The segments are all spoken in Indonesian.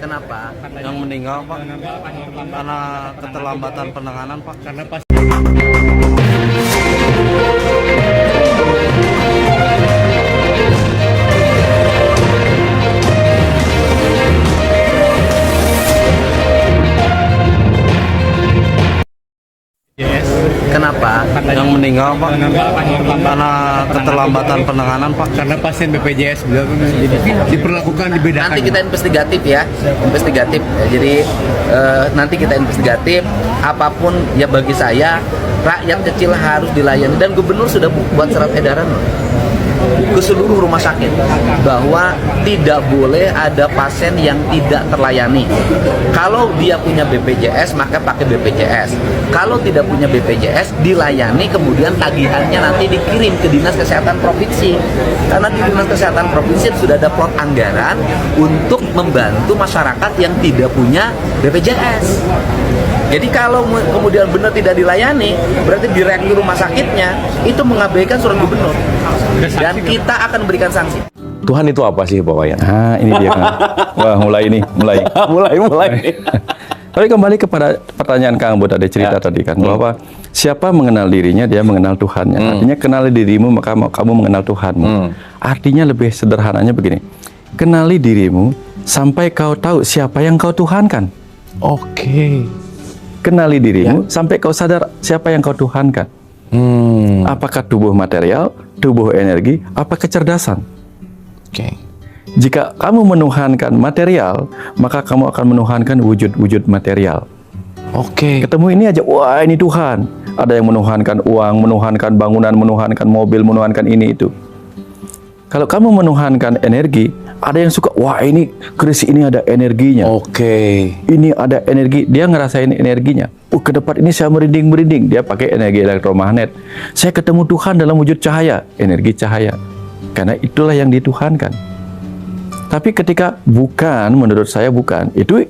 Kenapa? Yang meninggal Pak karena keterlambatan penanganan Pak. Karena pas Kenapa? Yang meninggal Pak karena keterlambatan penanganan Pak. karena pasien BPJS beliau diperlakukan dibedakan. Nanti kita investigatif ya, investigatif. Jadi nanti kita investigatif. Apapun ya bagi saya, rakyat kecil harus dilayani dan gubernur sudah buat surat edaran loh ke seluruh rumah sakit bahwa tidak boleh ada pasien yang tidak terlayani. Kalau dia punya BPJS maka pakai BPJS. Kalau tidak punya BPJS dilayani, kemudian tagihannya nanti dikirim ke Dinas Kesehatan Provinsi. Karena di Dinas Kesehatan Provinsi sudah ada plot anggaran untuk membantu masyarakat yang tidak punya BPJS. Jadi kalau kemudian benar tidak dilayani, berarti direktur rumah sakitnya itu mengabaikan surat gubernur. Dan kita akan berikan sanksi. Tuhan itu apa sih Pak Wayan? Ah, ini dia kan. Wah, mulai. mulai. Tapi kembali kepada pertanyaan Kang Bu tadi, cerita tadi kan, bahwa siapa mengenal dirinya, dia mengenal Tuhannya. Artinya kenali dirimu, maka kamu mengenal Tuhanmu. Artinya lebih sederhananya begini, kenali dirimu sampai kau tahu siapa yang kau tuhankan. Oke. Kenali dirimu sampai kau sadar siapa yang kau tuhankan. Apakah tubuh material, tubuh energi, apa kecerdasan? Oke. Jika kamu menuhankan material, maka kamu akan menuhankan wujud-wujud material. Oke. Ketemu ini aja, wah ini Tuhan. Ada yang menuhankan uang, menuhankan bangunan, menuhankan mobil, menuhankan ini itu. Kalau kamu menuhankan energi, ada yang suka, wah ini keris ini ada energinya. Oke. Ini ada energi, dia ngerasain energinya. Ke depan ini saya merinding-merinding, dia pakai energi elektromagnet. Saya ketemu Tuhan dalam wujud cahaya, energi cahaya. Karena itulah yang dituhankan. Tapi ketika bukan, menurut saya bukan, itu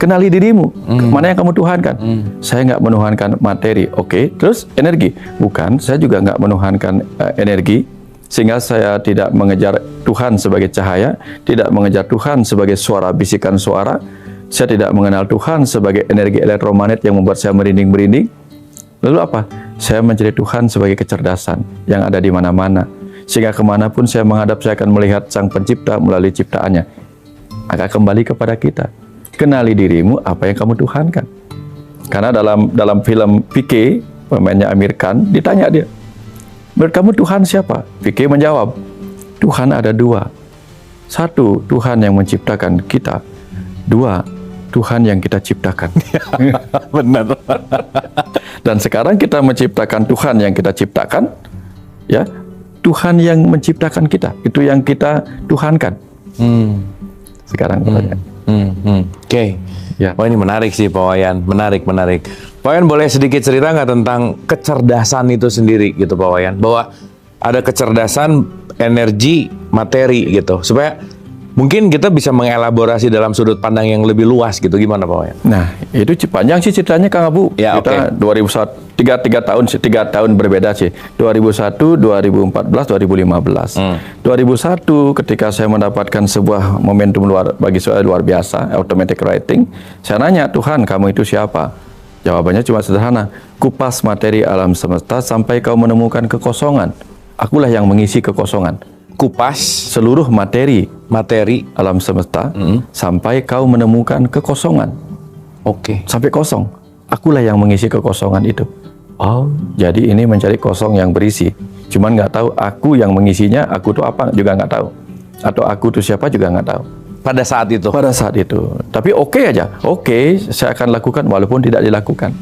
kenali dirimu. Mana yang kamu tuhankan? Saya nggak menuhankan materi. Oke, terus energi? Bukan, saya juga nggak menuhankan energi. Sehingga saya tidak mengejar Tuhan sebagai cahaya, tidak mengejar Tuhan sebagai suara, bisikan suara. Saya tidak mengenal Tuhan sebagai energi elektromagnet yang membuat saya merinding-merinding. Lalu apa? Saya mencari Tuhan sebagai kecerdasan yang ada di mana-mana. Sehingga kemanapun saya menghadap, saya akan melihat Sang Pencipta melalui ciptaannya. Maka kembali kepada kita. Kenali dirimu, apa yang kamu tuhankan. Karena dalam film P.K., pemainnya Amir Khan, ditanya dia, menurut kamu Tuhan siapa? P.K. menjawab, Tuhan ada dua. Satu, Tuhan yang menciptakan kita. Dua, Tuhan yang kita ciptakan. Benar. Dan sekarang kita menciptakan Tuhan yang kita ciptakan, ya, Tuhan yang menciptakan kita, itu yang kita tuhankan. Sekarang pertanyaan. Oke. Ya. Oh ini menarik sih Pak Wayan, menarik. Pak Wayan boleh sedikit cerita nggak tentang kecerdasan itu sendiri gitu Pak Wayan? Bahwa ada kecerdasan, energi, materi gitu, supaya mungkin kita bisa mengelaborasi dalam sudut pandang yang lebih luas gitu, gimana Pak Wayan? Nah, itu panjang sih ceritanya Kang Abu. Ya, kita 2001, tiga tahun berbeda sih. 2001, 2014, 2015. 2001 ketika saya mendapatkan sebuah momentum bagi saya luar biasa, automatic writing. Saya nanya, Tuhan, kamu itu siapa? Jawabannya cuma sederhana. Kupas materi alam semesta sampai kau menemukan kekosongan. Akulah yang mengisi kekosongan. Kupas Seluruh materi alam semesta sampai kau menemukan kekosongan. Oke. Sampai kosong. Akulah yang mengisi kekosongan itu. Oh, jadi ini mencari kosong yang berisi. Cuman nggak tahu aku yang mengisinya, aku tuh apa juga nggak tahu. Atau aku tuh siapa juga nggak tahu. Pada saat itu. Pada saat itu. Tapi oke aja. Oke, saya akan lakukan walaupun tidak dilakukan.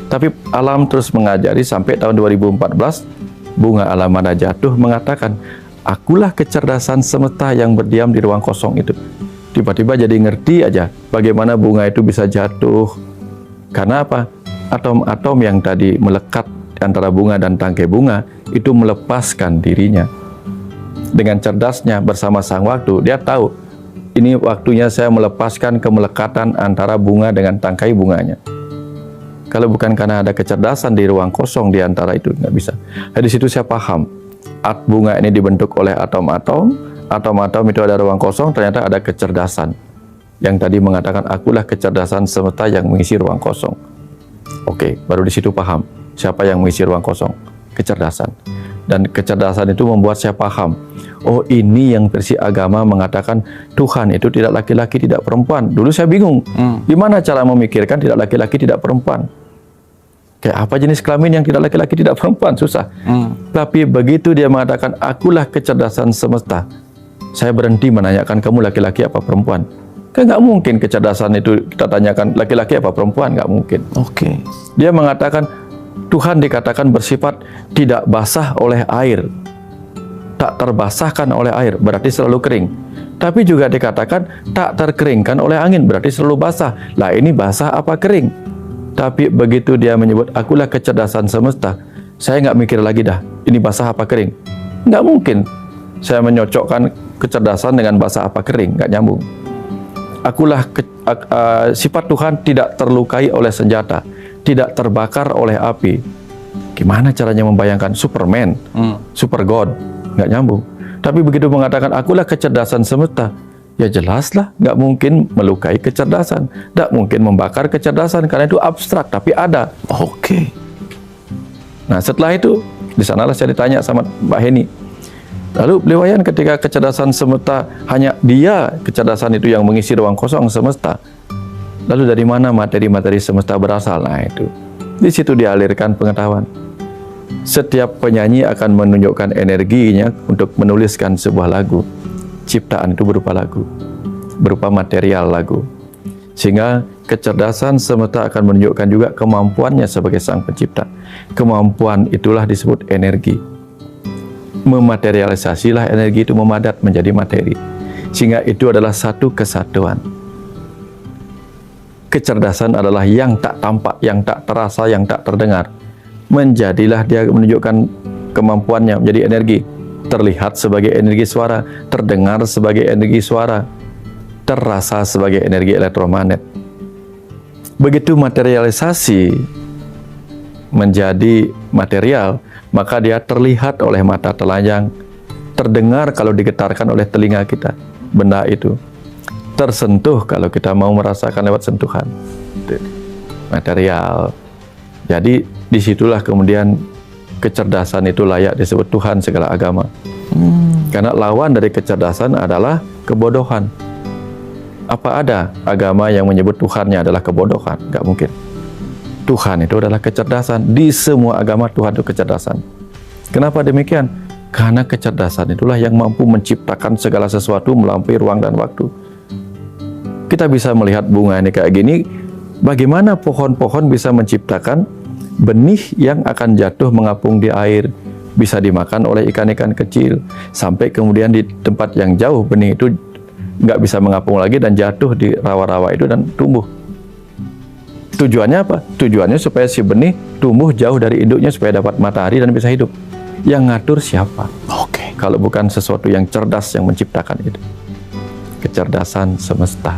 Tapi alam terus mengajari sampai tahun 2014, bunga alamanda jatuh mengatakan, akulah kecerdasan semesta yang berdiam di ruang kosong itu. Tiba-tiba jadi ngerti aja bagaimana bunga itu bisa jatuh. Karena apa? Atom-atom yang tadi melekat antara bunga dan tangkai bunga itu melepaskan dirinya. Dengan cerdasnya bersama sang waktu, dia tahu ini waktunya saya melepaskan kemelekatan antara bunga dengan tangkai bunganya. Kalau bukan karena ada kecerdasan di ruang kosong di antara itu, nggak bisa. Nah, di situ saya paham. Bunga ini dibentuk oleh atom-atom. Atom-atom itu ada ruang kosong, ternyata ada kecerdasan. yang tadi mengatakan akulah kecerdasan semesta yang mengisi ruang kosong. Oke, baru di situ paham siapa yang mengisi ruang kosong, kecerdasan. Dan kecerdasan itu membuat saya paham, oh ini yang versi agama mengatakan Tuhan itu tidak laki-laki, tidak perempuan. Dulu saya bingung, gimana cara memikirkan tidak laki-laki, tidak perempuan. Kayak apa jenis kelamin yang tidak laki-laki, tidak perempuan, susah. Tapi begitu dia mengatakan akulah kecerdasan semesta, saya berhenti menanyakan kamu laki-laki apa perempuan. Kan nggak mungkin kecerdasan itu kita tanyakan laki-laki apa perempuan, nggak mungkin. Oke. Dia mengatakan Tuhan dikatakan bersifat tidak basah oleh air, tak terbasahkan oleh air, berarti selalu kering. Tapi juga dikatakan tak terkeringkan oleh angin, berarti selalu basah. Lah ini basah apa kering? Tapi begitu dia menyebut akulah kecerdasan semesta, saya nggak mikir lagi dah, ini basah apa kering? Nggak mungkin saya menyocokkan kecerdasan dengan basah apa kering, nggak nyambung. Akulah sifat Tuhan tidak terlukai oleh senjata, tidak terbakar oleh api. Gimana caranya membayangkan Superman, Super God, nggak nyambung. Tapi begitu mengatakan akulah kecerdasan semesta, ya jelaslah nggak mungkin melukai kecerdasan, nggak mungkin membakar kecerdasan karena itu abstrak tapi ada. Oke. Nah setelah itu di sanalah saya ditanya sama Mbak Heni. Lalu beliau ketika kecerdasan semesta hanya dia kecerdasan itu yang mengisi ruang kosong semesta. Lalu dari mana materi-materi semesta berasal? Nah itu, di situ dialirkan pengetahuan. Setiap penyanyi akan menunjukkan energinya untuk menuliskan sebuah lagu. Ciptaan itu berupa lagu, berupa material lagu. Sehingga kecerdasan semesta akan menunjukkan juga kemampuannya sebagai sang pencipta. Kemampuan itulah disebut energi. Mematerialisasilah energi itu memadat menjadi materi. Sehingga itu adalah satu kesatuan. Kecerdasan adalah yang tak tampak, yang tak terasa, yang tak terdengar. Menjadilah dia menunjukkan kemampuannya menjadi energi. Terlihat sebagai energi suara, terdengar sebagai energi suara, terasa sebagai energi elektromagnet. Begitu materialisasi menjadi material, maka dia terlihat oleh mata telanjang, terdengar kalau digetarkan oleh telinga kita, benda itu. Tersentuh kalau kita mau merasakan lewat sentuhan. Material. Jadi disitulah kemudian kecerdasan itu layak disebut Tuhan segala agama. Karena lawan dari kecerdasan adalah kebodohan. Apa ada agama yang menyebut Tuhannya adalah kebodohan? Nggak mungkin. Tuhan itu adalah kecerdasan. Di semua agama Tuhan itu kecerdasan. Kenapa demikian? Karena kecerdasan itulah yang mampu menciptakan segala sesuatu melampaui ruang dan waktu. Kita bisa melihat bunga ini kayak gini. Bagaimana pohon-pohon bisa menciptakan benih yang akan jatuh mengapung di air, bisa dimakan oleh ikan-ikan kecil, sampai kemudian di tempat yang jauh benih itu nggak bisa mengapung lagi dan jatuh di rawa-rawa itu dan tumbuh. Tujuannya apa? Tujuannya supaya si benih tumbuh jauh dari induknya supaya dapat matahari dan bisa hidup. Yang ngatur siapa? Oke. Kalau bukan sesuatu yang cerdas yang menciptakan itu. Kecerdasan semesta.